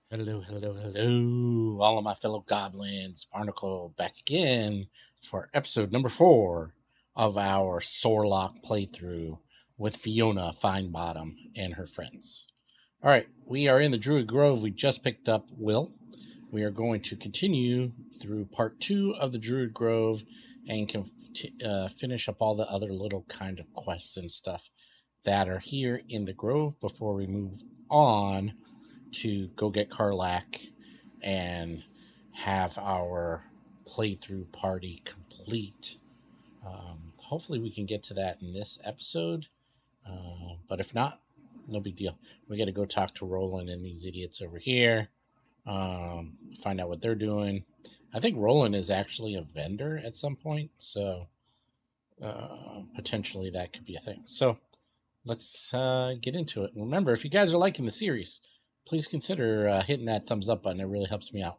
Hello, hello, hello, all of my fellow goblins. Barnacle back again for episode number 4 of our Sorlock playthrough with Fiona Finebottom and her friends. All right, we are in the Druid Grove. We just picked up Will. We are going to continue through part 2 of the Druid Grove and finish up all the other little kind of quests and stuff that are here in the Grove before we move on to go get Karlach and have our playthrough party complete. Hopefully, we can get to that in this episode. But if not, no big deal. We got to go talk to Roland and these idiots over here, find out what they're doing. I think Roland is actually a vendor at some point, so potentially that could be a thing. So let's get into it. Remember, if you guys are liking the series, please consider hitting that thumbs up button. It really helps me out.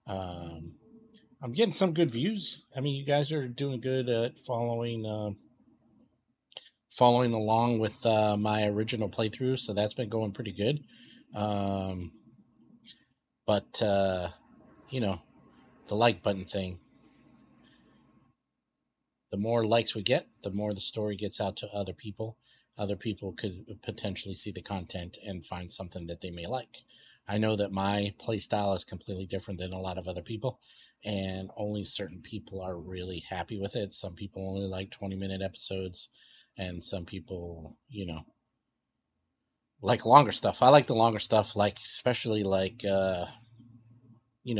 I'm getting some good views. I mean, you guys are doing good at following along with my original playthrough, so that's been going pretty good. But you know, the like button thing. The more likes we get, the more the story gets out to other people. Other people could potentially see the content and find something that they may like. I know that my play style is completely different than a lot of other people, and only certain people are really happy with it. Some people only like 20-minute episodes, and some people, like longer stuff. I like the longer stuff, like especially like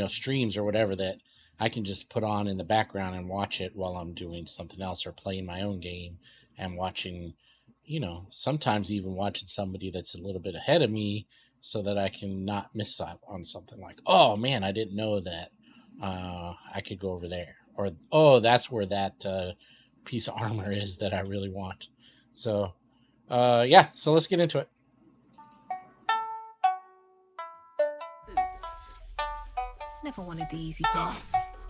streams or whatever that I can just put on in the background and watch it while I'm doing something else or playing my own game and watching, sometimes even watching somebody that's a little bit ahead of me so that I can not miss out on something like, oh man, I didn't know that I could go over there. Or, oh, that's where that piece of armor is that I really want. So, yeah, so let's get into it. Never wanted the easy part.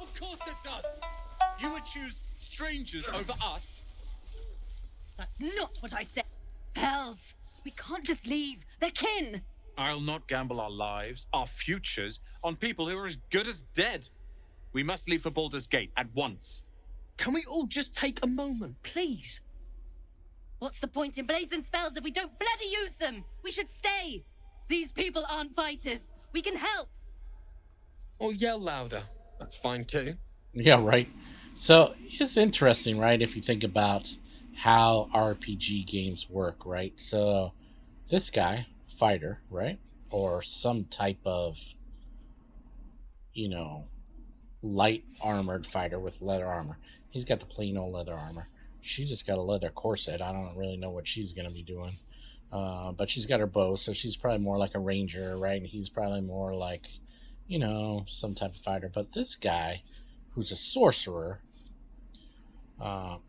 Of course it does! You would choose strangers over us? That's not what I said. Hells, we can't just leave. They're kin. I'll not gamble our lives, our futures, on people who are as good as dead. We must leave for Baldur's Gate at once. Can we all just take a moment, please? What's the point in blazing spells if we don't bloody use them? We should stay. These people aren't fighters. We can help. Or yell louder. That's fine too. Yeah, right. So it's interesting, right? If you think about how RPG games work, right? So this guy, fighter, right? Or some type of, light armored fighter with leather armor. He's got the plain old leather armor. She's just got a leather corset. I don't really know what she's going to be doing. But she's got her bow, so she's probably more like a ranger, right? And he's probably more like, some type of fighter. But this guy, who's a sorcerer,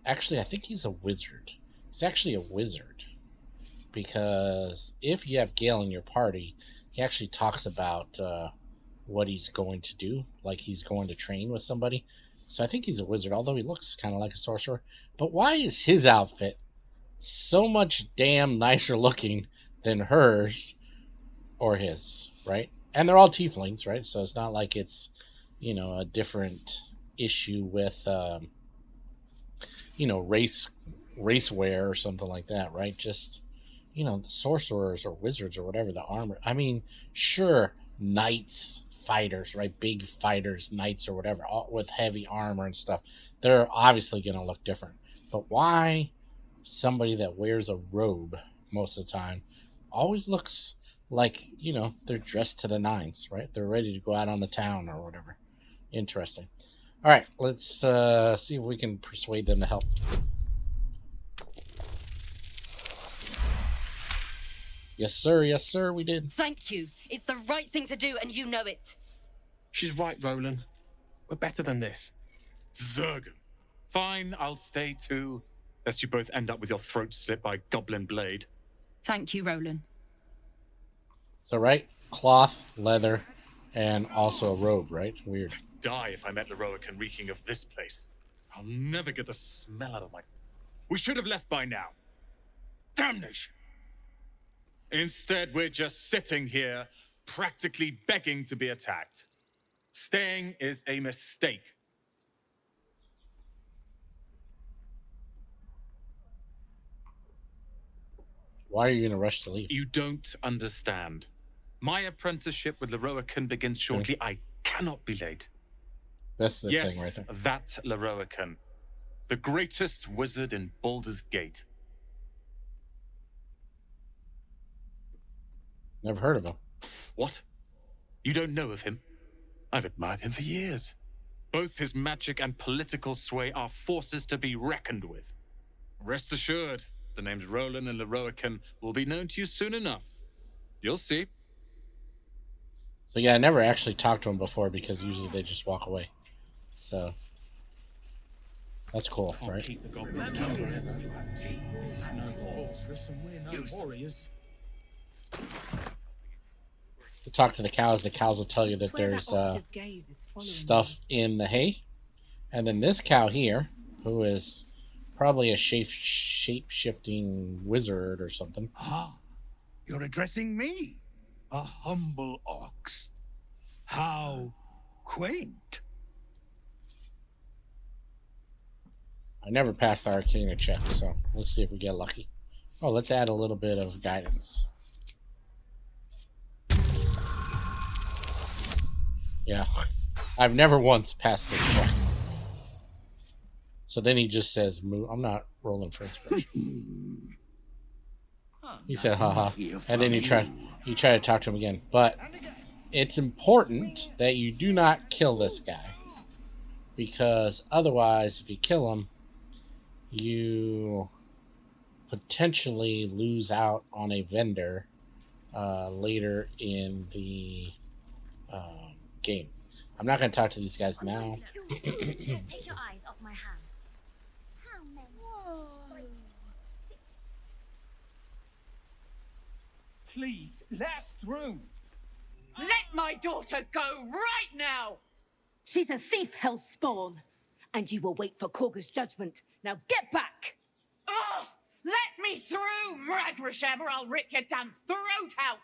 actually, I think he's a wizard. He's actually a wizard. Because if you have Gale in your party, he actually talks about what he's going to do. Like he's going to train with somebody. So I think he's a wizard, although he looks kind of like a sorcerer. But why is his outfit so much damn nicer looking than hers or his, right? And they're all tieflings, right? So it's not like it's, a different issue with, race wear or something like that, right? Just, the sorcerers or wizards or whatever, the armor. I mean, sure, knights, fighters, right? Big fighters, knights or whatever, all with heavy armor and stuff. They're obviously going to look different. But why somebody that wears a robe most of the time always looks like, they're dressed to the nines, right? They're ready to go out on the town or whatever. Interesting. All right, let's see if we can persuade them to help. Yes, sir, we did. Thank you. It's the right thing to do, and you know it. She's right, Roland. We're better than this. Zerg. Fine, I'll stay too. Lest you both end up with your throat slit by goblin blade. Thank you, Roland. So, right? Cloth, leather, and also a robe, right? Weird. I'd die if I met Leroican reeking of this place. I'll never get the smell out of my... We should have left by now. Damnation! Instead, we're just sitting here, practically begging to be attacked. Staying is a mistake. Why are you in a rush to leave? You don't understand. My apprenticeship with Leroican begins shortly. I cannot be late. That's the Yes, thing right there. that Leroican. The greatest wizard in Baldur's Gate. Never heard of him. What? You don't know of him? I've admired him for years. Both his magic and political sway are forces to be reckoned with. Rest assured, the names Roland and Leroican will be known to you soon enough. You'll see. So yeah, I never actually talked to him before because usually they just walk away. So that's cool, right? Keep the goblins covered. This is no fortress and we're no warriors. To talk to the cows will tell you that Swear there's ox's gaze is following stuff me. in the hay. And then this cow here, who is probably a shape-shifting wizard or something. Ah, you're addressing me, a humble ox. How quaint. I never passed the Arcana check, so let's see if we get lucky. Oh, let's add a little bit of guidance. Yeah, I've never once passed the check. So then he just says, "Move." I'm not rolling for inspiration. He said, haha. And then you try to talk to him again. But it's important that you do not kill this guy. Because otherwise, if you kill him, you potentially lose out on a vendor later in the game. I'm not going to talk to these guys now. Take your eyes off my hands. How many? Please, let us through. Let my daughter go right now! She's a thief, hellspawn. And you will wait for Korga's judgment. Now get back! Oh, let me through, Mragrasham, or I'll rip your damn throat out!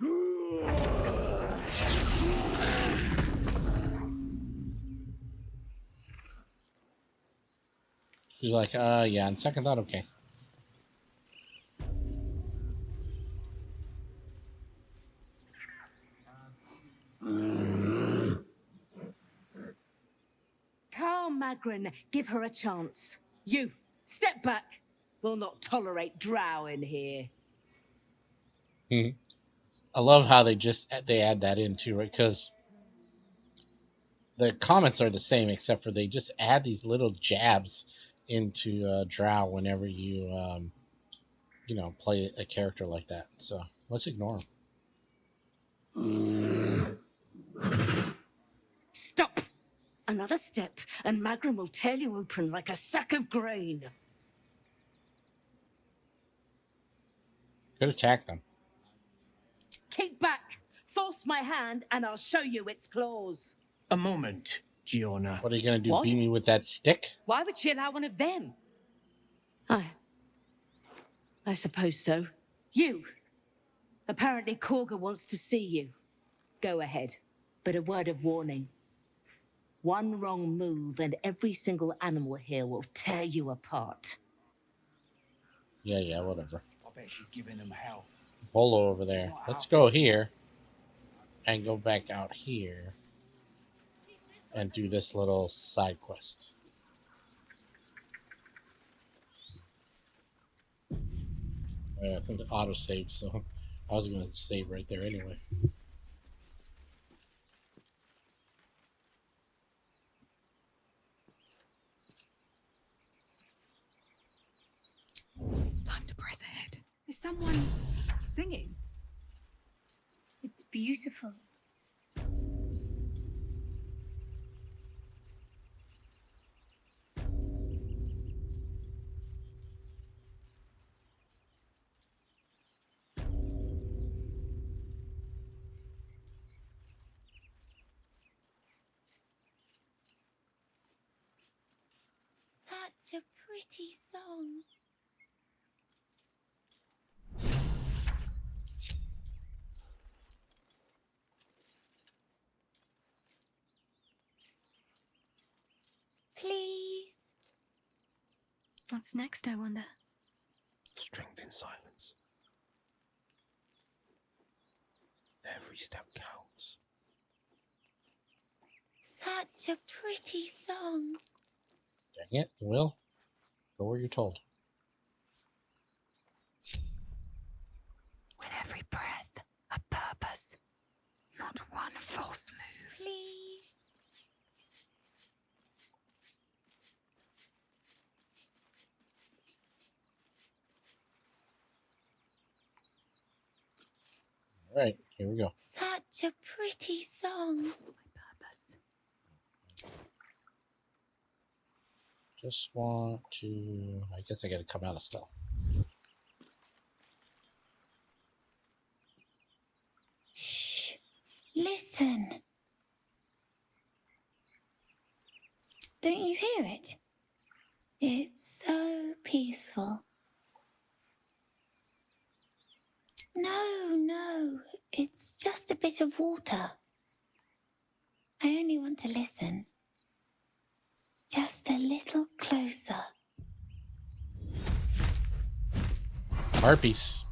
She's like, yeah, on second thought, okay. Carl Magrin, give her a chance. You, step back. We'll not tolerate drow in here. I love how they add that in too, right? Because the comments are the same, except for they just add these little jabs into drow whenever you play a character like that. So let's ignore them. Stop! Another step, and Magrin will tear you open like a sack of grain. Could attack them. Keep back! Force my hand, and I'll show you its claws. A moment, Giona. What are you going to do? What? Beat me with that stick? Why would she allow one of them? I suppose so. You! Apparently Korga wants to see you. Go ahead, but a word of warning. One wrong move and every single animal here will tear you apart. Yeah, whatever. I bet she's giving them hell. Bolo over there. Let's go here and go back out here and do this little side quest. I think it auto saved, so I was going to save right there anyway. Time to press ahead. Is someone singing? It's beautiful. Such a pretty song. What's next, I wonder? Strength in silence. Every step counts. Such a pretty song. Dang it, Will. Go where you're told. With every breath, a purpose. Not one false move. Please. All right, here we go. Such a pretty song. My purpose. Just want to... I guess I gotta come out of stealth. Shh. Listen. Don't you hear it? It's so peaceful. No, it's just a bit of water. I only want to listen. Just a little closer. Harpies.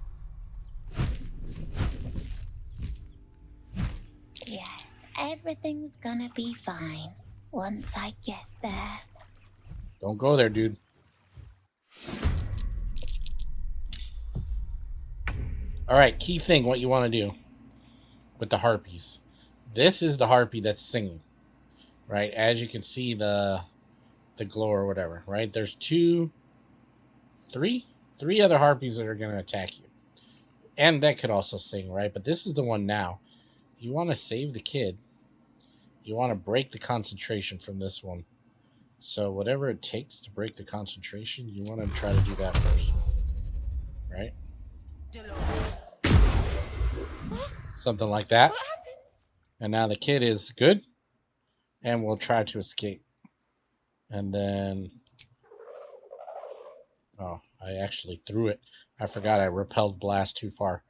Yes, everything's gonna be fine once I get there. Don't go there, dude. All right, key thing, what you want to do with the harpies. This is the harpy that's singing, right? As you can see, the glow or whatever, right? There's three other harpies that are going to attack you. And that could also sing, right? But this is the one now. You want to save the kid. You want to break the concentration from this one. So whatever it takes to break the concentration, you want to try to do that first, right? Something like that. And now the kid is good and will try to escape. And then... Oh, I actually threw it. I forgot I repelled blast too far.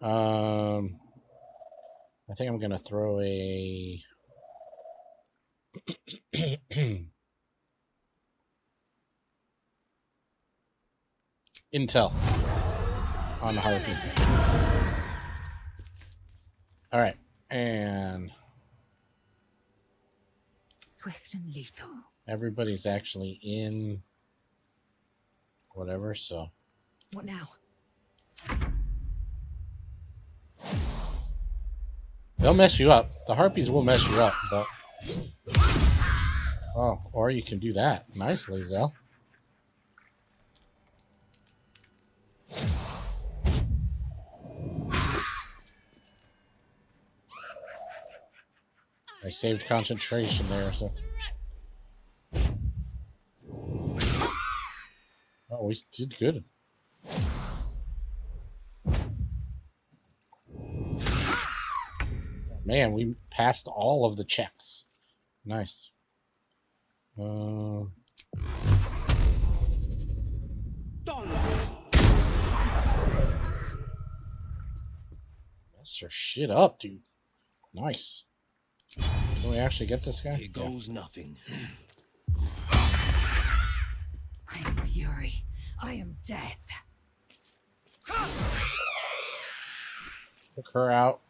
I think I'm going to throw a... Intel on the harpy. All right, and Swift and lethal. Everybody's actually in whatever, so What now? they'll mess you up. The harpies will mess you up, but oh, or you can do that. Nicely, Zell. I saved concentration there, so. Oh, we did good. Man, we passed all of the checks. Nice. Mess your shit up, dude. Nice. Can we actually get this guy? Here goes nothing. I am fury. I am death. Took her out.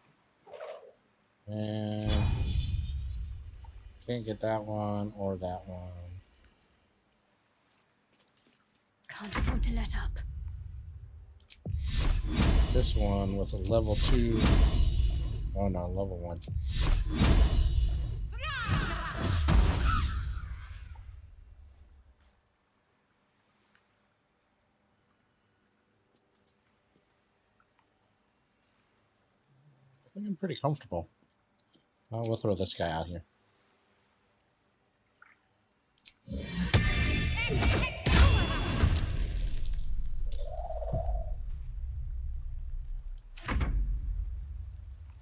And can't get that one or that one. Can't afford to let up. This one with a level 2. Oh no, level 1. I think I'm pretty comfortable. We'll throw this guy out here.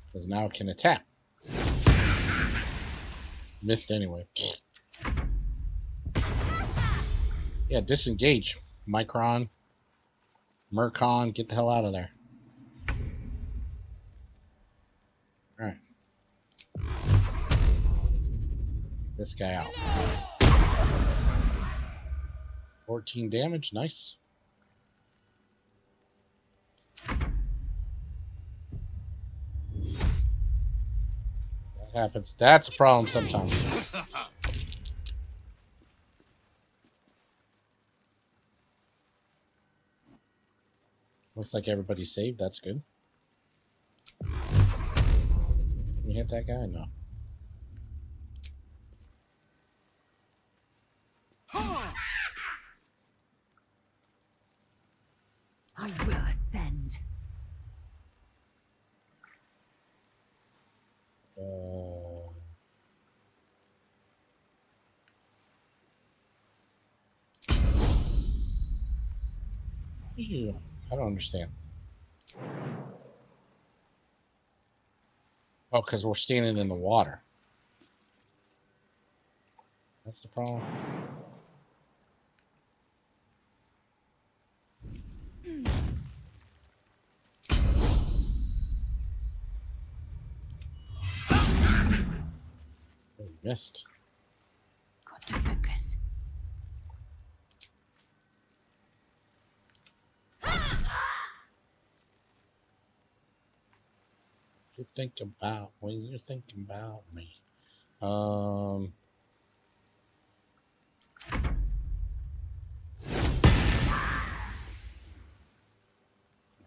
Because now it can attack. Missed anyway. Yeah, disengage. Micron. Mercon, get the hell out of there. Alright. This guy out. 14 damage. Nice. That happens. That's a problem sometimes. Looks like everybody's saved. That's good. Can we hit that guy? No. I will ascend. Ew, I don't understand. Oh, because we're standing in the water. That's the problem. Oh, missed. Got to focus. You think about when you're thinking about me.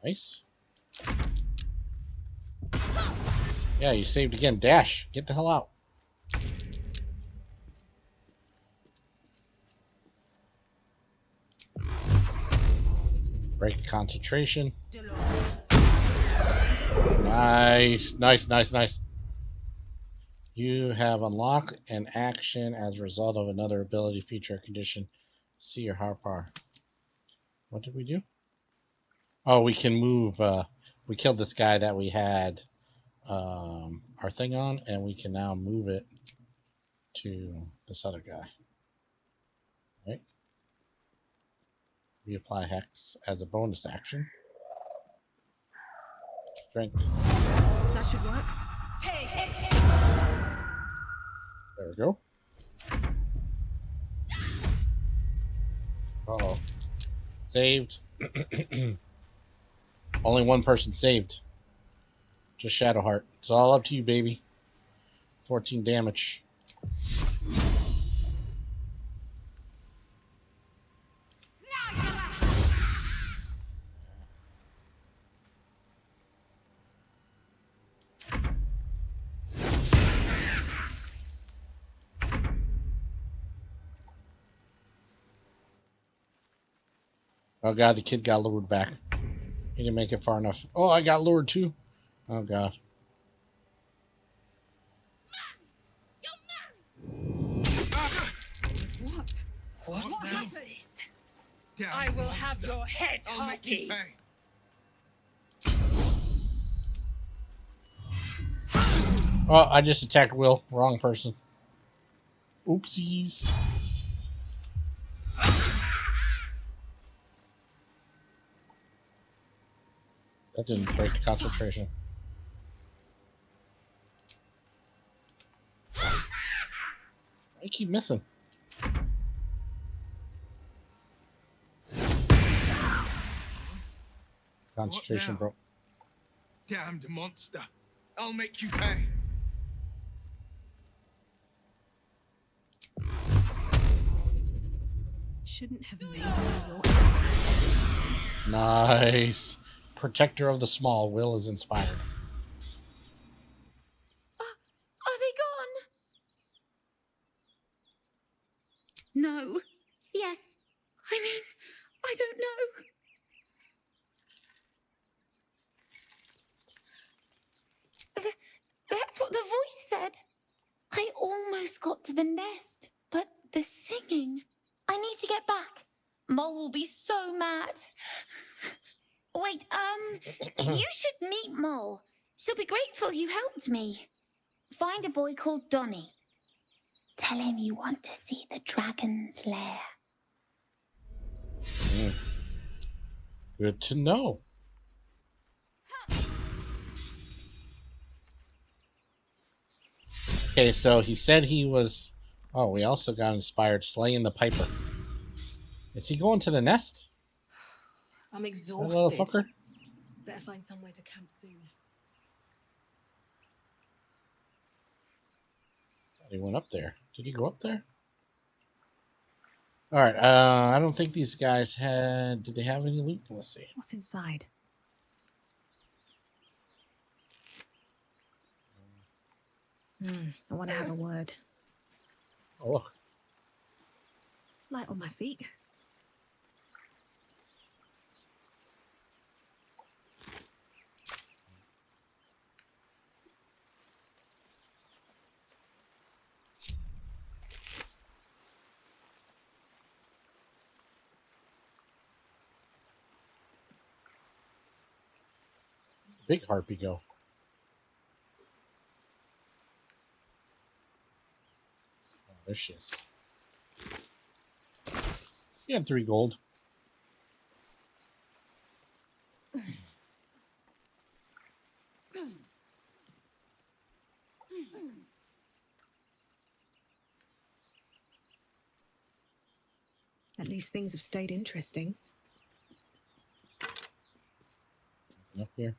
Nice. Yeah, you saved again. Dash. Get the hell out. Break concentration. Nice, nice, nice, nice. You have unlocked an action as a result of another ability, feature, or condition. See your higher power. What did we do? Oh, we can move. We killed this guy that we had our thing on, and we can now move it to this other guy. Right? Reapply Hex as a bonus action. Strength. That should work. There we go. Uh-oh. Saved. Only one person saved. Just Shadowheart. It's all up to you, baby. 14 damage. Oh god, the kid got lured back. He didn't make it far enough. Oh, I got lured too. Oh god. What now? is this? Damn I will monster. have your head, I'll make you Harpy. pay. Oh, I just attacked Will. Wrong person. Oopsies. That didn't break the concentration. I keep missing. Concentration now? broke. Damned monster. I'll make you pay. Shouldn't have made me your... Nice. Protector of the small. Will is inspired. Are they gone? No. Yes. I mean, I don't know. That's what the voice said. I almost got to the nest, but the singing. I need to get back. Mole will be so mad. Wait, you should meet Mole. She'll be grateful you helped me. Find a boy called Donny. Tell him you want to see the dragon's lair. Good to know. Okay, so he said he was... Oh, we also got inspired slaying the Piper. Is he going to the nest? I'm That exhausted. little fucker? Better find somewhere to camp soon. He went up there. Did he go up there? All right. I don't think these guys had. Did they have any loot? Let's see. What's inside? I want to have a word. Oh, look. Light on my feet. Big harpy go. Oh, there she is. He had 3 gold. At least things have stayed interesting. Up here.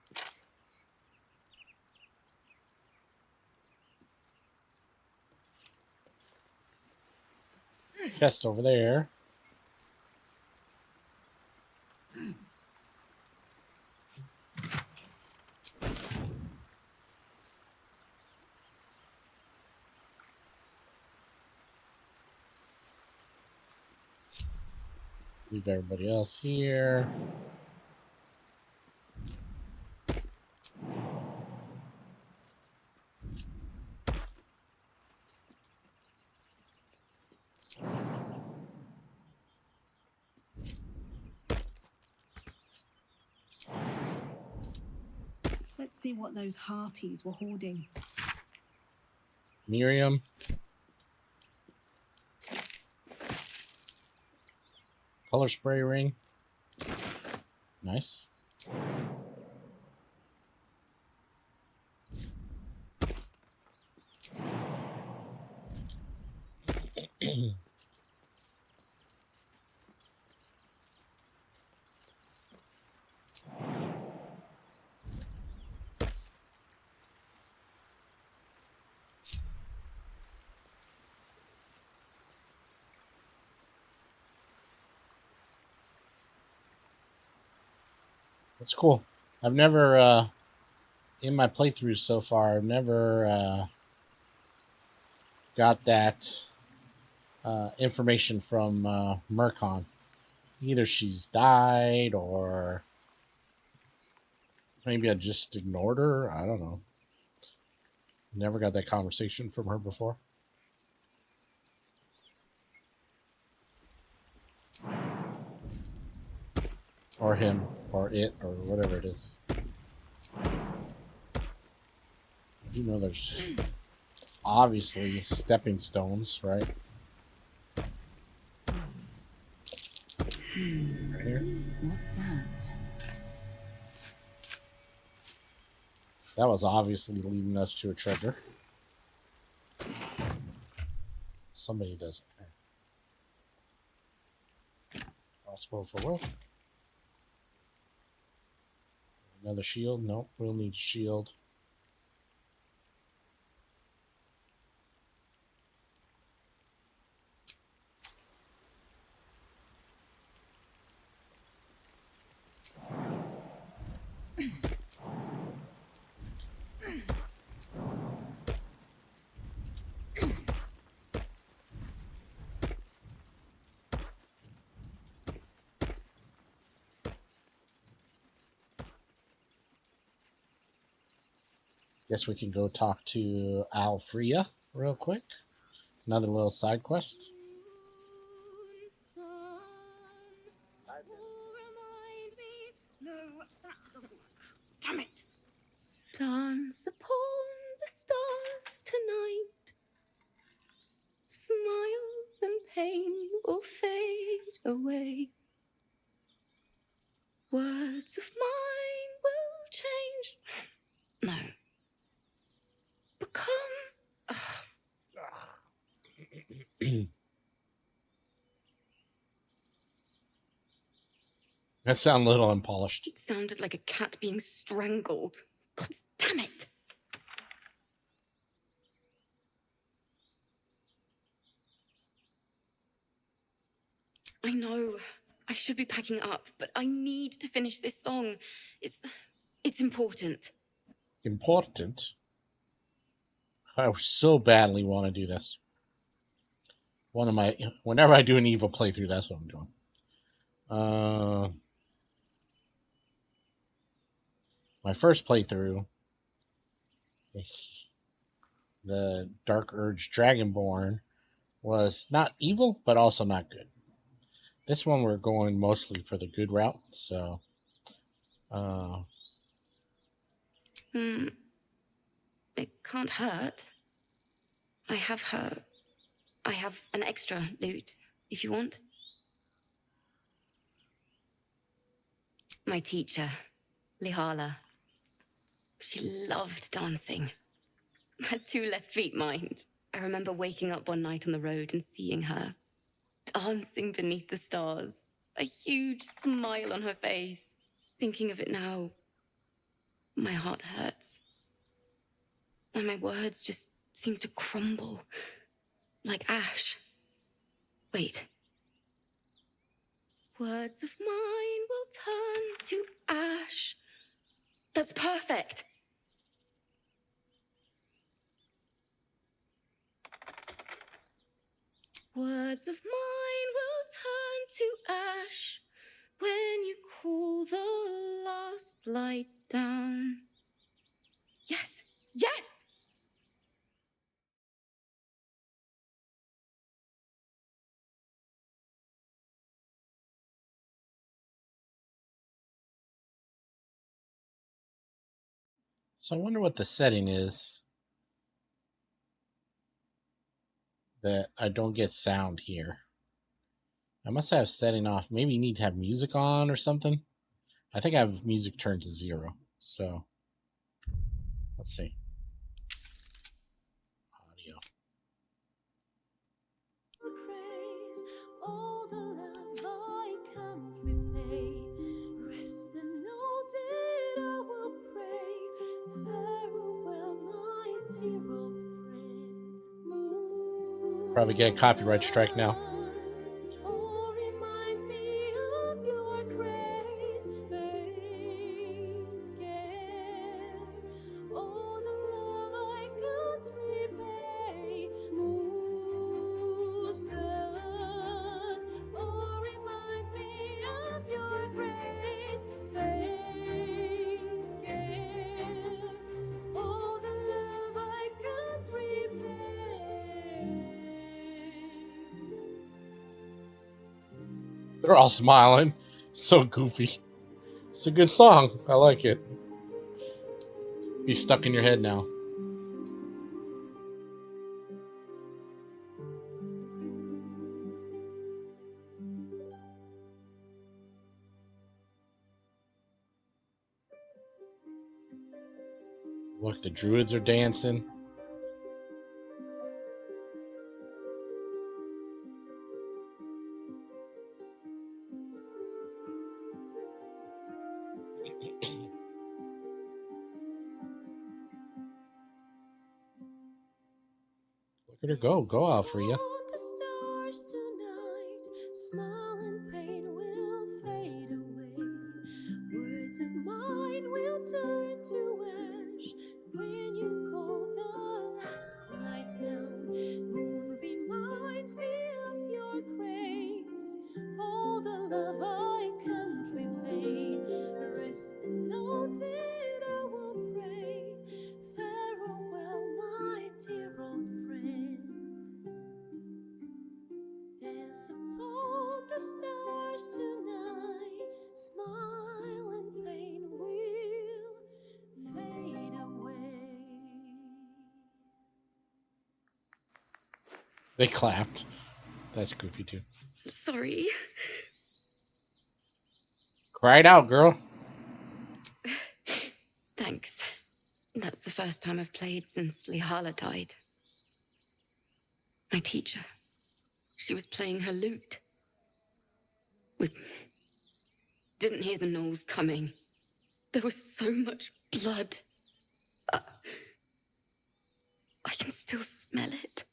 Chest over there. Leave everybody else here. Let's see what those harpies were hoarding. Miriam. Color spray ring. Nice. That's cool. I've never, in my playthrough so far, I've never got that information from Mercon. Either she's died or maybe I just ignored her. I don't know. Never got that conversation from her before. Or him, or it, or whatever it is. You know there's obviously stepping stones, right? Right here. What's that? That was obviously leading us to a treasure. Somebody does it. Crossbow for Will. Another shield? Nope, we'll need shield. Guess we can go talk to Alfrea real quick. Another little side quest. No, that doesn't work. Damn it! Dance upon the stars tonight. Smiles and pain will fade away. Words of mine will change. No. Become. That sounded a little unpolished. It sounded like a cat being strangled. God damn it! I know. I should be packing up, but I need to finish this song. It's important. Important? I so badly want to do this. Whenever I do an evil playthrough, that's what I'm doing. My first playthrough, the Dark Urge Dragonborn, was not evil, but also not good. This one we're going mostly for the good route, so... It can't hurt. I have an extra loot, if you want. My teacher, Lihala. She loved dancing. Had 2 left feet, mind. I remember waking up one night on the road and seeing her dancing beneath the stars, a huge smile on her face. Thinking of it now, my heart hurts. And my words just seem to crumble, like ash. Wait. Words of mine will turn to ash. That's perfect. Words of mine will turn to ash when you cool the last light down. Yes, yes! So I wonder what the setting is that I don't get sound here. I must have setting off. Maybe you need to have music on or something. I think I have music turned to 0. So let's see. Audio. All the love I can't repay. Rest and know that I will pray. Farewell, my dear old friend. Probably get a copyright strike now. Oh, remind me of your grace, faith, care. All the love I can't repay. Oh, remind me of your grace, faith, care. All the love I can't repay. They're all smiling. So goofy. It's a good song. I like it. Be stuck in your head now. Look, the druids are dancing. Look at her go. Go, Alfreda. The stars tonight, smile and pain will fade away. Words of mine will turn to ash when you call the last light down. Moon reminds me of your grace, all the love I can't repay. Rest and know that I will pray. Farewell, my dear old friend. Dance upon the stars tonight. Smile and pain will fade away. They clapped. That's goofy too. Sorry. Cry it out, girl. Thanks. That's the first time I've played since Lihala died. My teacher. She was playing her lute. Didn't hear the gnolls coming. There was so much blood. I can still smell it.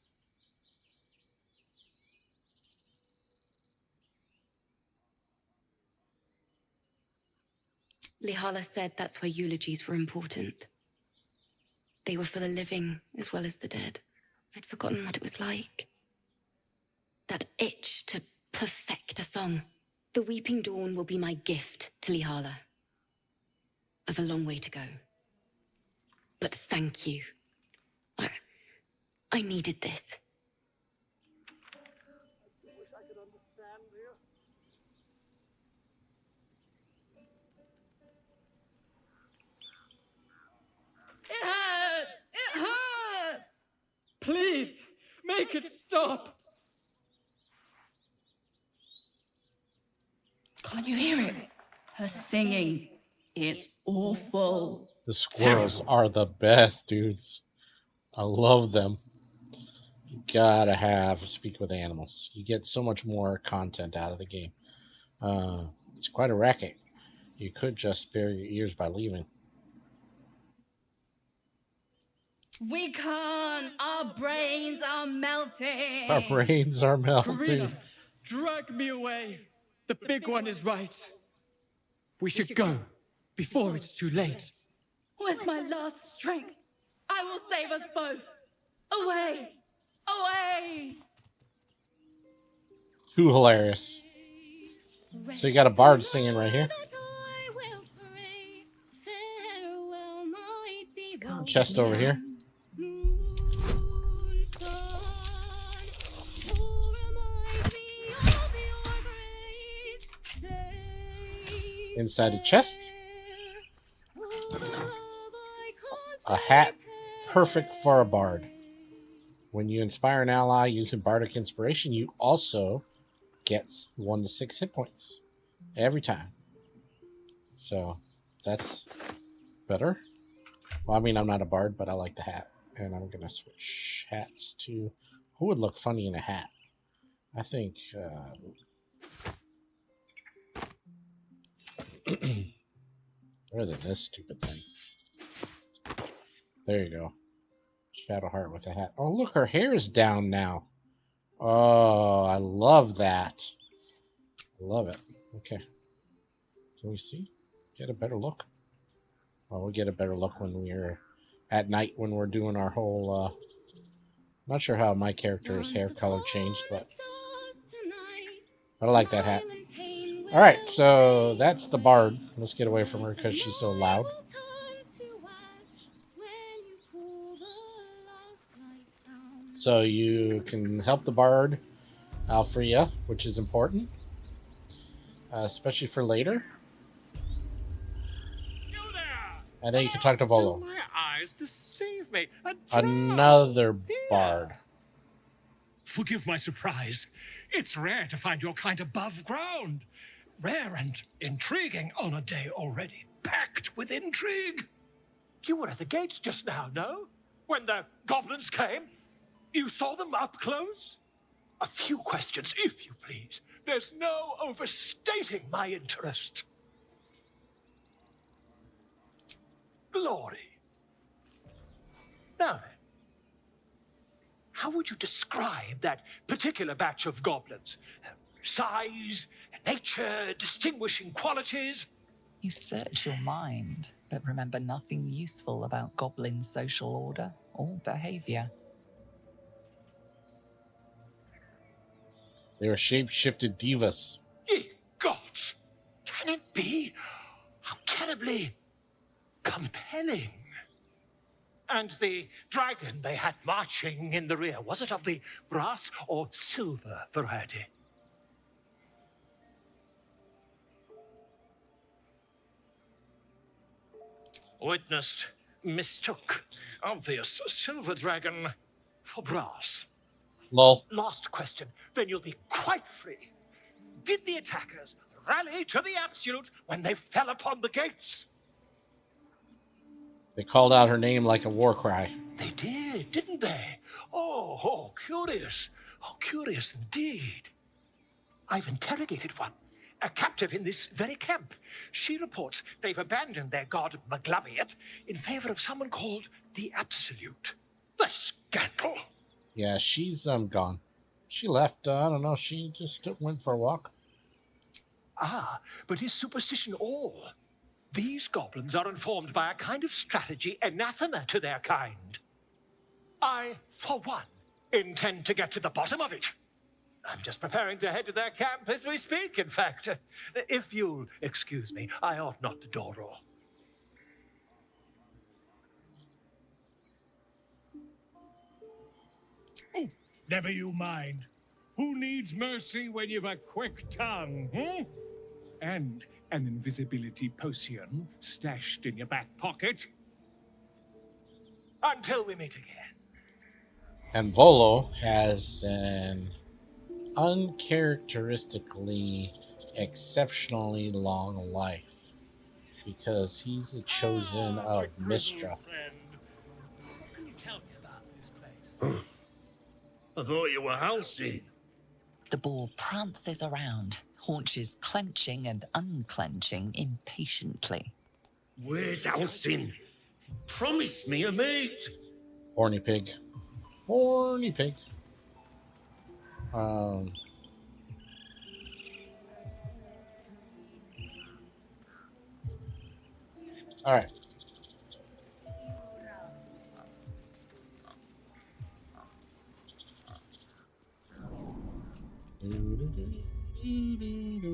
Lihala said that's why eulogies were important. They were for the living as well as the dead. I'd forgotten what it was like. That itch to perfect a song. The Weeping Dawn will be my gift to Lihala. I've a long way to go. But thank you. I needed this. It hurts! It hurts! Please, make it stop! Can't you hear it? Her singing. It's awful. The squirrels are the best, dudes. I love them. You gotta have Speak with Animals. You get so much more content out of the game. It's quite a racket. You could just spare your ears by leaving. We can't. Our brains are melting. Our brains are melting. Karina, drag me away. The big one is right. We should go before it's too late. With my last strength, I will save us both. Away! Away! Too hilarious. So you got a bard singing right here. Chest over here. Inside the chest. A hat, perfect for a bard. When you inspire an ally using bardic inspiration, you also get 1 to 6 hit points every time. So that's better. Well, I mean, I'm not a bard, but I like the hat. And I'm going to switch hats to... Who would look funny in a hat? I think... Rather than this stupid thing. There you go. Shadowheart with a hat. Oh, look, her hair is down now. Oh, I love that. I love it. Okay. Can we see? Get a better look? Well, we'll get a better look when we're at night when we're doing our whole... I'm not sure how my character's hair color changed, but I like that hat. Alright, so that's the bard. Let's get away from her because she's so loud. So you can help the bard, Alfrea, which is important, especially for later. And then you can talk to Volo. My eyes deceive me. Another bard. Forgive my surprise. It's rare to find your kind above ground. Rare and intriguing on a day already packed with intrigue. You were at the gates just now, no? When the goblins came? You saw them up close? A few questions, if you please. There's no overstating my interest. Glory. Now then, how would you describe that particular batch of goblins? Size, nature, distinguishing qualities? You search your mind, but remember nothing useful about goblin social order or behavior. They were shape-shifted divas. Ye gods! Can it be? How terribly compelling. And the dragon they had marching in the rear, was it of the brass or silver variety? Witness mistook obvious silver dragon for brass. Lol. Last question, then you'll be quite free. Did the attackers rally to the absolute when they fell upon the gates? They called out her name like a war cry. They did, didn't they? Oh, curious. Oh, curious indeed. I've interrogated one, a captive in this very camp. She reports they've abandoned their god Maglabiet in favor of someone called the Absolute. The scandal! Yeah, she's gone. She left. I don't know. She just went for a walk. Ah, but is superstition all? These goblins are informed by a kind of strategy anathema to their kind. I, for one, intend to get to the bottom of it. I'm just preparing to head to their camp as we speak, in fact. If you'll excuse me, I ought not to dawdle. Oh, never you mind. Who needs mercy when you've a quick tongue, And an invisibility potion stashed in your back pocket? Until we meet again. And Volo has an uncharacteristically exceptionally long life because he's the chosen of Mistra. What can you tell me about this place? I thought you were Halcyon. The boar prances around, haunches clenching and unclenching impatiently. Where's Halcyon? Promise me a mate. Horny pig. Horny pig. Alright.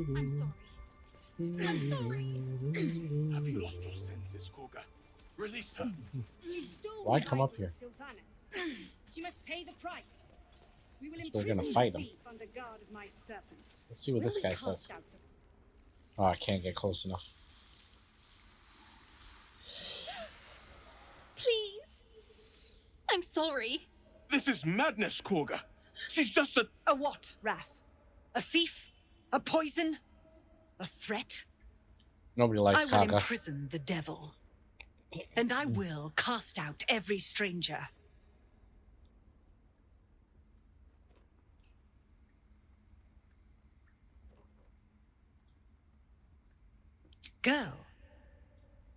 I'm sorry. Have you lost your senses, Koga? Release her. She stole Why the come up idol here? of Sylvanas. She must pay the price. We will So we're gonna imprison fight the him. thief under guard of my serpent. Let's see what this Will we guy cast says. out the- Oh, I can't get close enough. Please. I'm sorry. This is madness, Koga. She's just a... A what, Wrath? A thief? A poison? A threat? Nobody likes I will Kaga. imprison the devil. And I will cast out every stranger. Girl,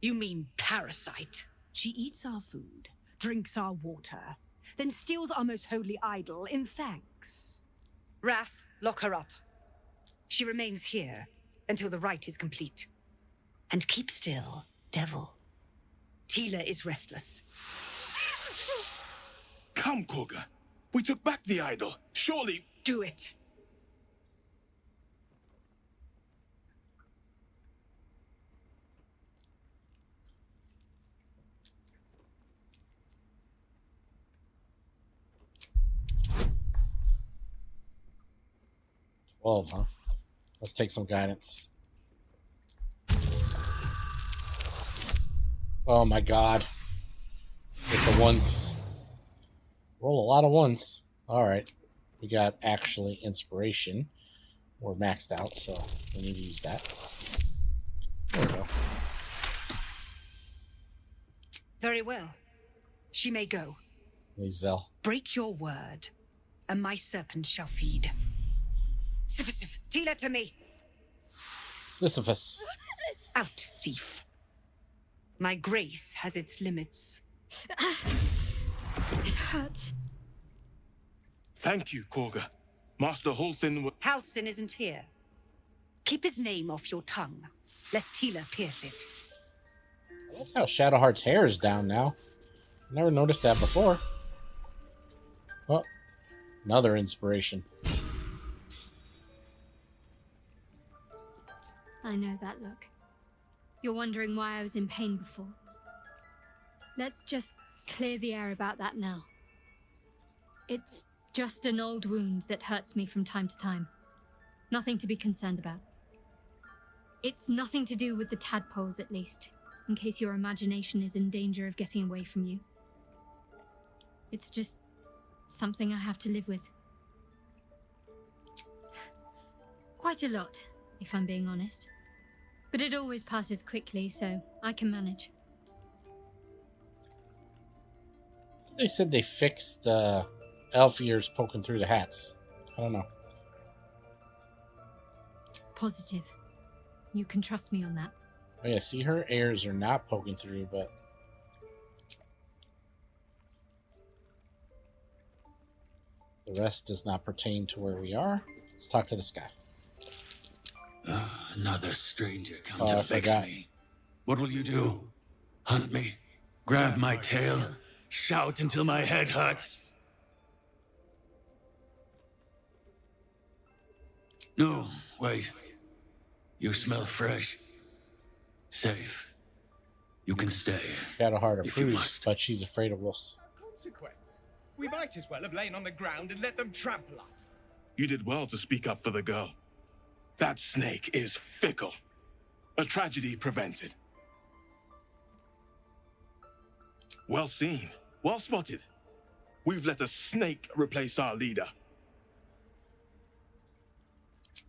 you mean parasite? She eats our food, drinks our water, then steals our most holy idol in thanks. Wrath, lock her up. She remains here until the rite is complete. And keep still, devil. Tila is restless. Come, Koga. We took back the idol. Surely... Do it. Huh? Let's take some guidance. Oh my god. With the ones. Roll a lot of ones. Alright. We got actually inspiration. We're maxed out, so we need to use that. There we go. Very well. She may go. Lizel. Break your word, and my serpent shall feed. Sif, Tila to me. Sisyphus. Out, thief. My grace has its limits. It hurts. Thank you, Koga. Master Halcyon... Halcyon isn't here. Keep his name off your tongue, lest Tila pierce it. I like how Shadowheart's hair is down now. Never noticed that before. Oh, another inspiration. I know that look. You're wondering why I was in pain before. Let's just clear the air about that now. It's just an old wound that hurts me from time to time. Nothing to be concerned about. It's nothing to do with the tadpoles, at least, in case your imagination is in danger of getting away from you. It's just something I have to live with. Quite a lot, if I'm being honest. But it always passes quickly, so I can manage. They said they fixed the elf ears poking through the hats. I don't know. Positive. You can trust me on that. Oh yeah, see, her airs are not poking through, but the rest does not pertain to where we are. Let's talk to this guy. Another stranger come Oh, to I fix forgot. me. What will you do? Hunt me? Grab my tail? Shout until my head hurts? No, wait. You smell fresh. Safe. You can stay. Got a heart of If you Bruce, must. but she's afraid of wolves. Consequence. We might as well have lain on the ground and let them trample us. You did well to speak up for the girl. That snake is fickle. A tragedy prevented. Well seen. Well spotted. We've let a snake replace our leader.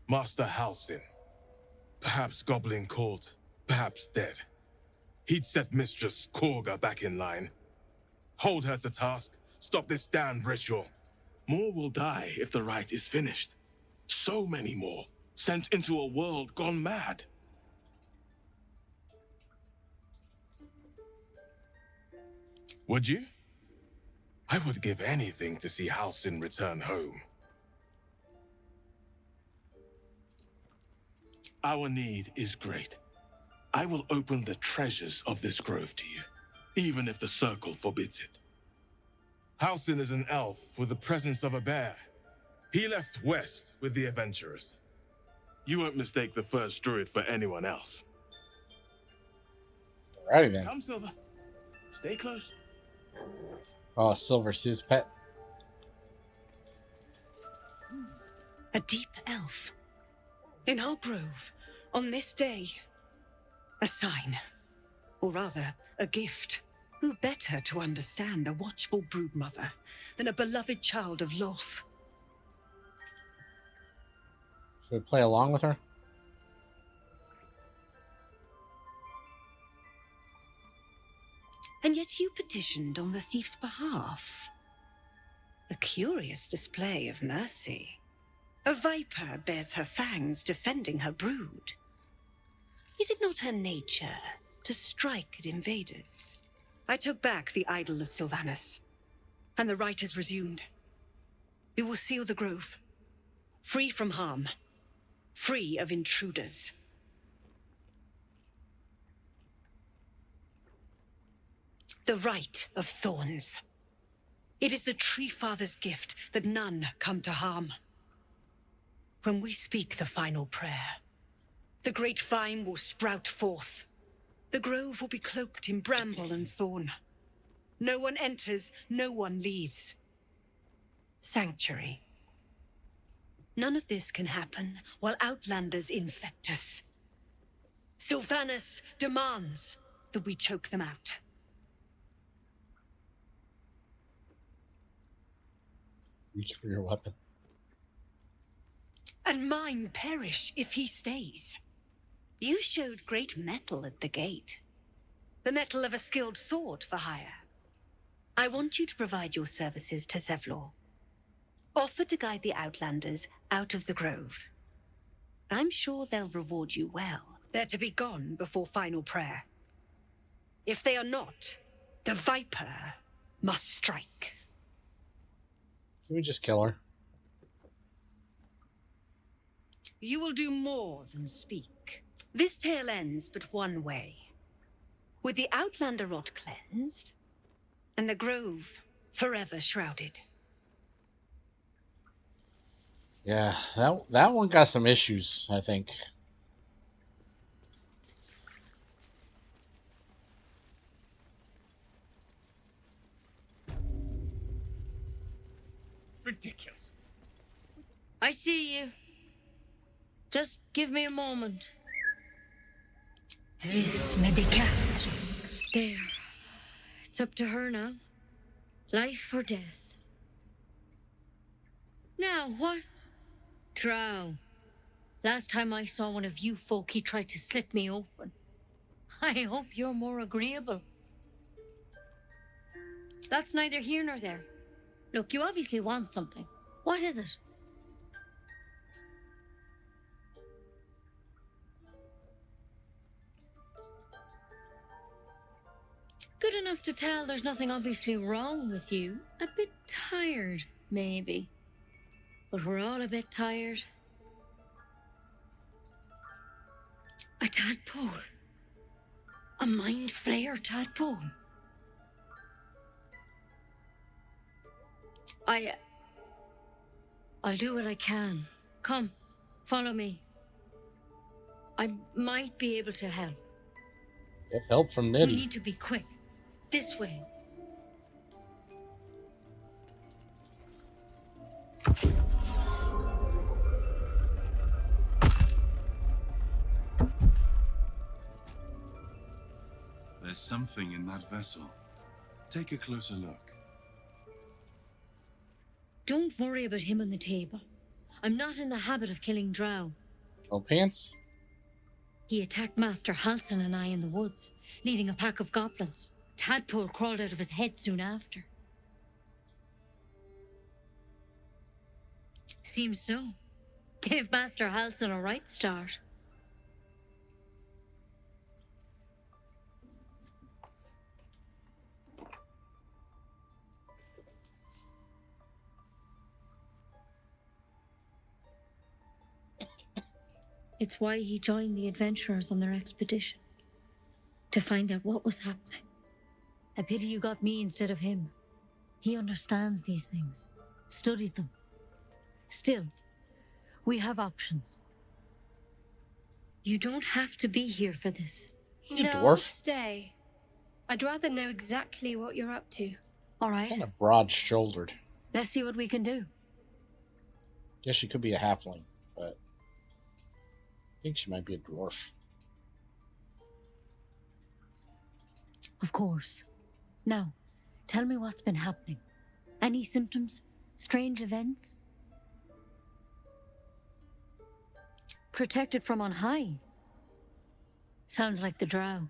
Master Halsin. Perhaps goblin caught, perhaps dead. He'd set Mistress Korga back in line. Hold her to task, stop this damned ritual. More will die if the rite is finished. So many more, sent into a world gone mad. Would you? I would give anything to see Halsin return home. Our need is great. I will open the treasures of this grove to you, even if the circle forbids it. Halsin is an elf with the presence of a bear. He left west with the adventurers. You won't mistake the first druid for anyone else. Alrighty then. Come, Silver. Stay close. Oh, Silver's his pet. A deep elf. In our grove, on this day. A sign. Or rather, a gift. Who better to understand a watchful broodmother than a beloved child of Lolth? Should we play along with her? And yet you petitioned on the thief's behalf. A curious display of mercy. A viper bears her fangs defending her brood. Is it not her nature to strike at invaders? I took back the idol of Sylvanas, and the rite has resumed. We will seal the grove, free from harm, free of intruders. The rite of thorns. It is the Tree Father's gift that none come to harm. When we speak the final prayer, the great vine will sprout forth. The grove will be cloaked in bramble and thorn. No one enters, no one leaves. Sanctuary. None of this can happen while outlanders infect us. Sylvanas demands that we choke them out. Reach for your weapon. And mine perish if he stays. You showed great mettle at the gate. The mettle of a skilled sword for hire. I want you to provide your services to Zevlor. Offer to guide the Outlanders out of the grove. I'm sure they'll reward you well. They're to be gone before final prayer. If they are not, the Viper must strike. Can we just kill her? You will do more than speak. This tale ends but one way. With the Outlander rot cleansed, and the grove forever shrouded. Yeah, that one got some issues, I think. Ridiculous. I see you. Just give me a moment. This medical. There. It's up to her now. Life or death. Now, what? Drow. Last time I saw one of you folk, he tried to slit me open. I hope you're more agreeable. That's neither here nor there. Look, you obviously want something. What is it? Good enough to tell there's nothing obviously wrong with you. A bit tired, maybe. But we're all a bit tired. A tadpole. A Mind Flayer tadpole. I'll do what I can. Come, follow me. I might be able to help. Get help from We Nettie. need to be quick. This way. There's something in that vessel. Take a closer look. Don't worry about him on the table. I'm not in the habit of killing drow. No pants? He attacked Master Halsin and I in the woods, leading a pack of goblins. Tadpole crawled out of his head soon after. Seems so. Gave Master Halsin a right start. It's why he joined the adventurers on their expedition. To find out what was happening. A pity you got me instead of him. He understands these things. Studied them. Still, we have options. You don't have to be here for this. You no, dwarf. Stay. I'd rather know exactly what you're up to. All right. Kind of broad-shouldered. Let's see what we can do. Guess she could be a halfling, but I think she might be a dwarf. Of course. Now, tell me what's been happening. Any symptoms? Strange events? Protected from on high? Sounds like the drow.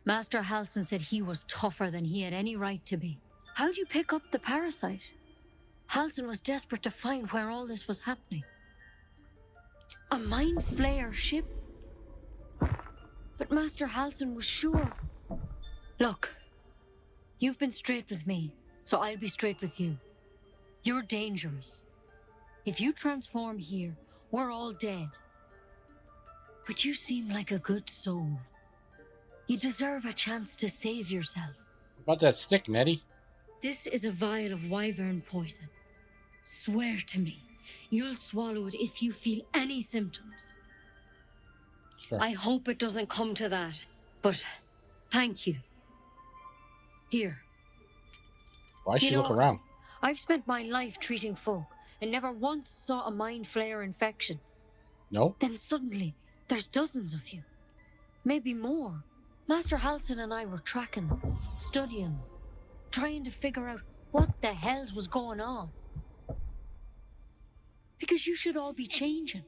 Master Halsin said he was tougher than he had any right to be. How'd you pick up the parasite? Halsin was desperate to find where all this was happening. A Mind Flayer ship? But Master Halsin was sure. Look, you've been straight with me, so I'll be straight with you. You're dangerous. If you transform here, we're all dead. But you seem like a good soul. You deserve a chance to save yourself. What about that stick, Nettie? This is a vial of wyvern poison. Swear to me, you'll swallow it if you feel any symptoms. Sure. I hope it doesn't come to that, but thank you. Here. Why should she look around? I've spent my life treating folk and never once saw a Mind Flayer infection. No? Then suddenly, there's dozens of you. Maybe more. Master Halsin and I were tracking them, studying them, trying to figure out what the hells was going on. Because you should all be changing.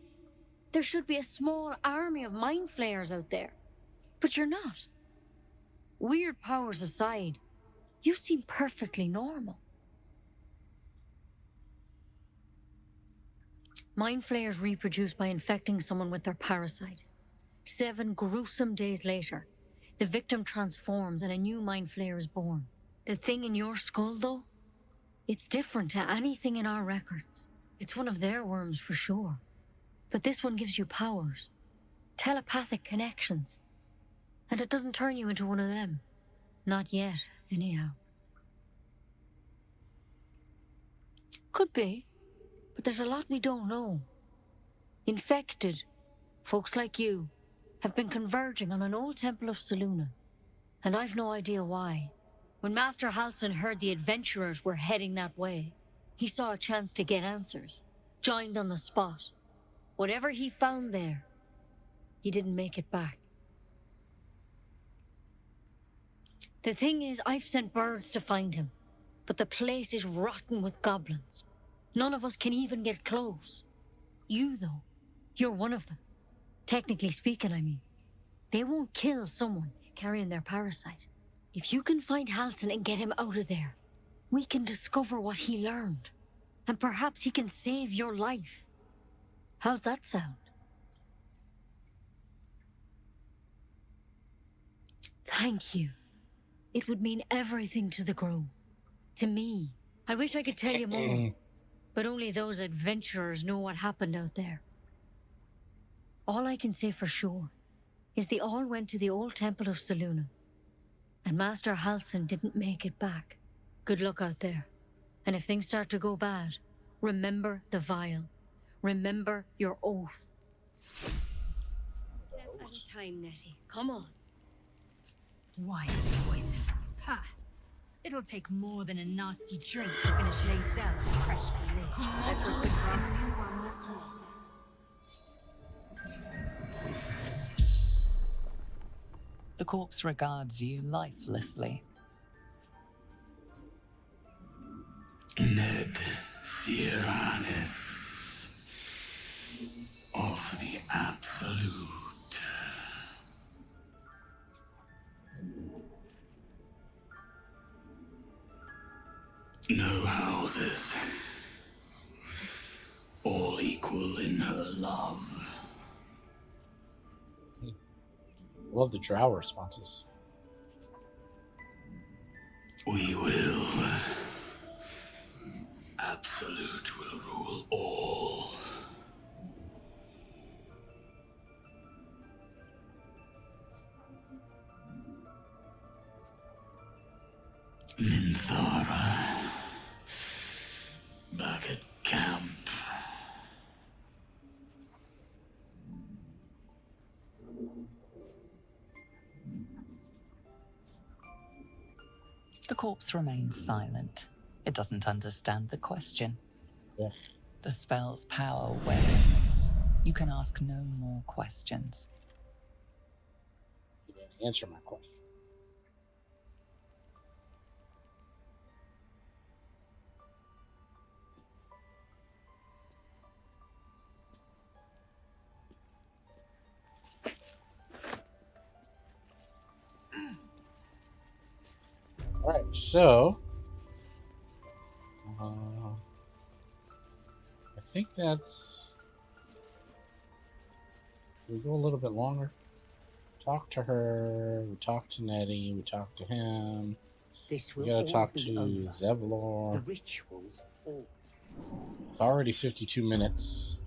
There should be a small army of Mind Flayers out there. But you're not. Weird powers aside, you seem perfectly normal. Mind Flayers reproduce by infecting someone with their parasite. 7 gruesome days later, the victim transforms and a new Mind Flayer is born. The thing in your skull, though, it's different to anything in our records. It's one of their worms for sure. But this one gives you powers. Telepathic connections. And it doesn't turn you into one of them. Not yet, anyhow. Could be. But there's a lot we don't know. Infected, folks like you, have been converging on an old temple of Selûne. And I've no idea why. When Master Halsin heard the adventurers were heading that way, he saw a chance to get answers. Joined on the spot. Whatever he found there, he didn't make it back. The thing is, I've sent birds to find him, but the place is rotten with goblins. None of us can even get close. You, though, you're one of them. Technically speaking, I mean. They won't kill someone carrying their parasite. If you can find Halsin and get him out of there, we can discover what he learned. And perhaps he can save your life. How's that sound? Thank you. It would mean everything to the Grove. To me. I wish I could tell you more, but only those adventurers know what happened out there. All I can say for sure is they all went to the old temple of Selûne, and Master Halsin didn't make it back. Good luck out there. And if things start to go bad, remember the vial. Remember your oath. Step at a time, Nettie. Come on. Wild poison. Ha! It'll take more than a nasty drink to finish Lae'zel and crush The corpse regards you lifelessly. Ned Sierranis of the Absolute. No houses, all equal in her love. Love the drow responses. We will. Absolute will rule all. Minthara. Back at camp. The corpse remains silent. It doesn't understand the question. Yeah. The spell's power wanes. You can ask no more questions. You didn't answer my question. Alright, so I think that's... We go a little bit longer. Talk to her, we talk to Nettie, we talk to him. This We will gotta talk all be to over. Zevlor. The rituals all. It's already 52 minutes.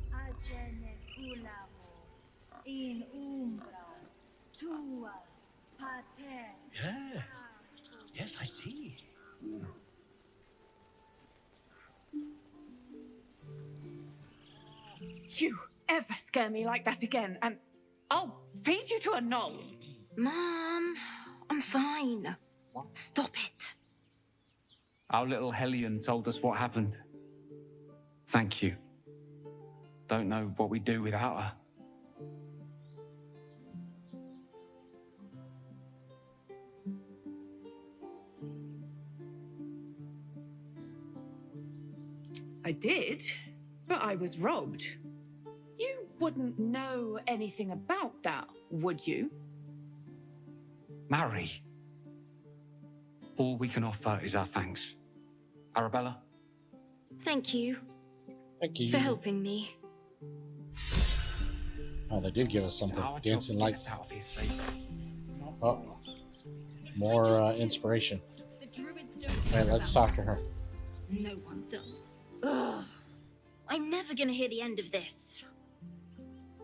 In umbra, tua, pater. Yes. Yes, I see. You ever scare me like that again, and I'll feed you to a knoll. Mom, I'm fine. Stop it. Our little Hellion told us what happened. Thank you. Don't know what we'd do without her. I did, but I was robbed. You wouldn't know anything about that, would you? Marry. All we can offer is our thanks. Arabella? Thank you. Thank you. For helping me. Oh, they did give us something. Our job Dancing to get lights. us out of here safely. Oh, more inspiration. Alright, let's talk to her. No one does. Ugh. I'm never gonna hear the end of this.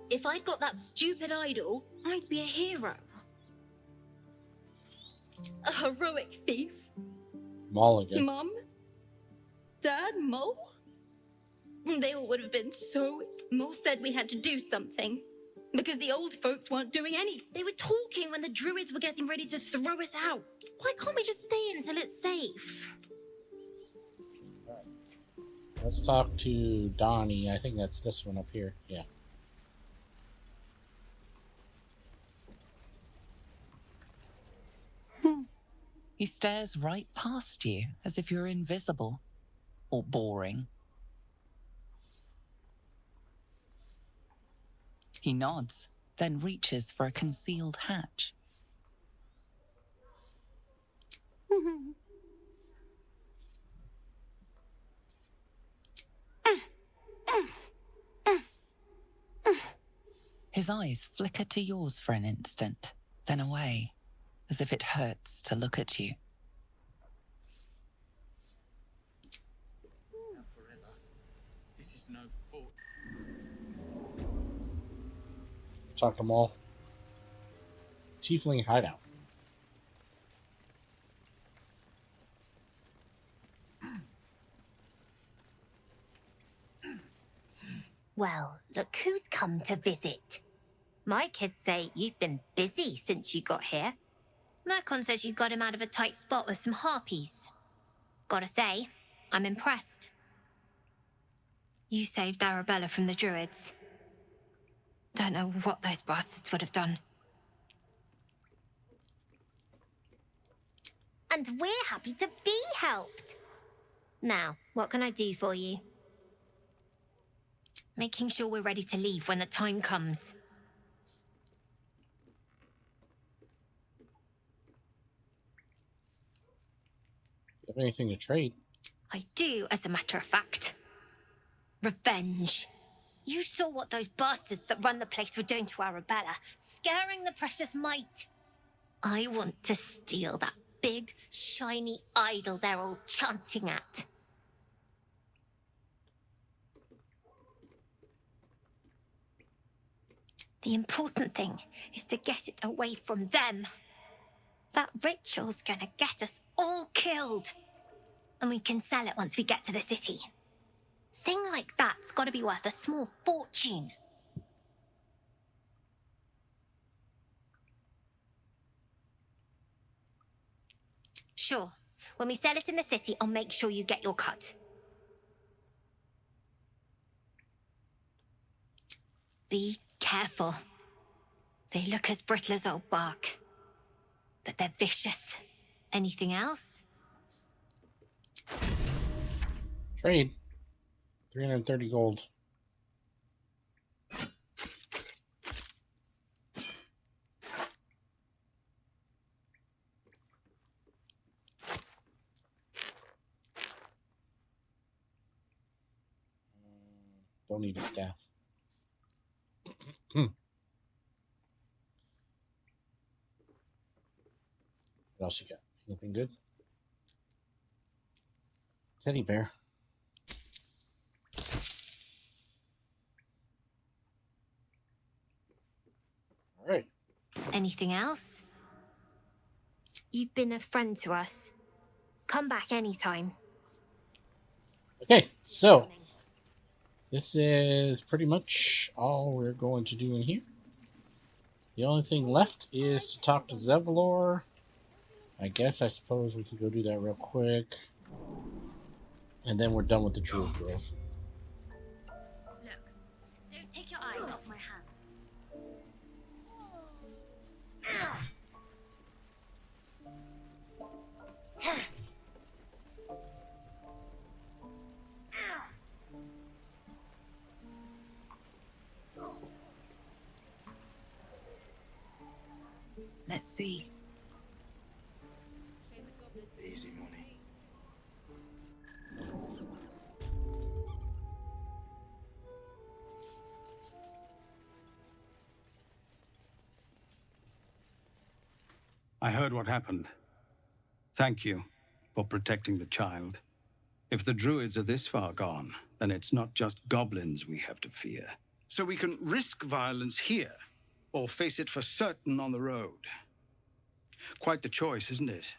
If I'd got that stupid idol, I'd be a hero. A heroic thief. Mulligan. Mum? Dad? Mole? They all would have been so... Mole said we had to do something. Because the old folks weren't doing anything. They were talking when the druids were getting ready to throw us out. Why can't we just stay in until it's safe? Let's talk to Donnie. I think that's this one up here. Yeah. He stares right past you as if you're invisible or boring. He nods, then reaches for a concealed hatch. His eyes flicker to yours for an instant, then away, as if it hurts to look at you. This is no fault. Talk to them all. Tiefling hideout. Well, look who's come to visit. My kids say you've been busy since you got here. Mercon says you got him out of a tight spot with some harpies. Gotta say, I'm impressed. You saved Arabella from the Druids. Don't know what those bastards would have done. And we're happy to be helped. Now, what can I do for you? Making sure we're ready to leave when the time comes. You have anything to trade? I do, as a matter of fact. Revenge. You saw what those bastards that run the place were doing to Arabella, scaring the precious mite. I want to steal that big, shiny idol they're all chanting at. The important thing is to get it away from them. That ritual's gonna get us all killed. And we can sell it once we get to the city. Thing like that's gotta be worth a small fortune. Sure. When we sell it in the city, I'll make sure you get your cut. Be careful. They look as brittle as old bark. But they're vicious. Anything else? Trade. 330 gold. Don't need a staff. What else you got? Anything good? Teddy bear. All right. Anything else? You've been a friend to us. Come back anytime. Okay, so this is pretty much all we're going to do in here. The only thing left is to talk to Zevlor. I suppose we could go do that real quick. And then we're done with the Druid Grove. Look, don't take your eyes off my hands. Let's see. Easy money. I heard what happened. Thank you for protecting the child. If the druids are this far gone, then it's not just goblins we have to fear. So we can risk violence here, or face it for certain on the road. Quite the choice, isn't it?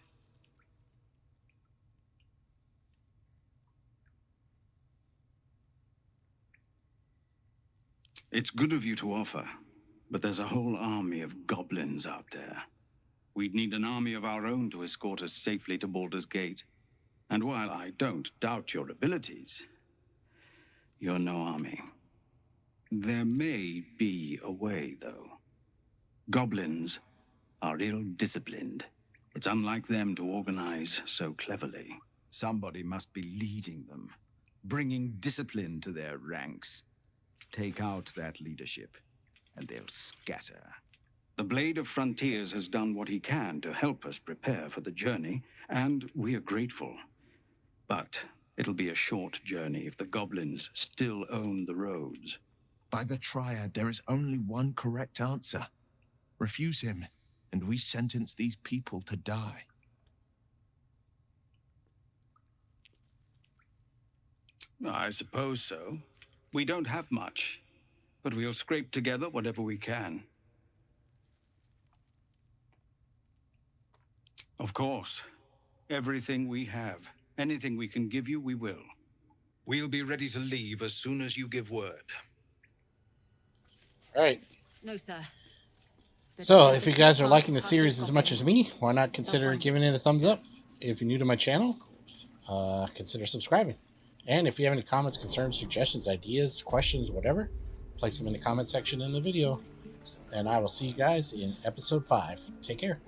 It's good of you to offer, but there's a whole army of goblins out there. We'd need an army of our own to escort us safely to Baldur's Gate. And while I don't doubt your abilities, you're no army. There may be a way, though. Goblins are ill-disciplined. It's unlike them to organize so cleverly. Somebody must be leading them, bringing discipline to their ranks. Take out that leadership, and they'll scatter. The Blade of Frontiers has done what he can to help us prepare for the journey, and we are grateful. But it'll be a short journey if the goblins still own the roads. By the Triad, there is only one correct answer. Refuse him, and we sentence these people to die. I suppose so. We don't have much, but we'll scrape together whatever we can. Of course. Everything we have. Anything we can give you, we will. We'll be ready to leave as soon as you give word. Right. No, sir. So, if you guys are liking the series as much as me, why not consider giving it a thumbs up? If you're new to my channel, consider subscribing. And if you have any comments, concerns, suggestions, ideas, questions, whatever, place them in the comment section in the video. And I will see you guys in episode 5. Take care.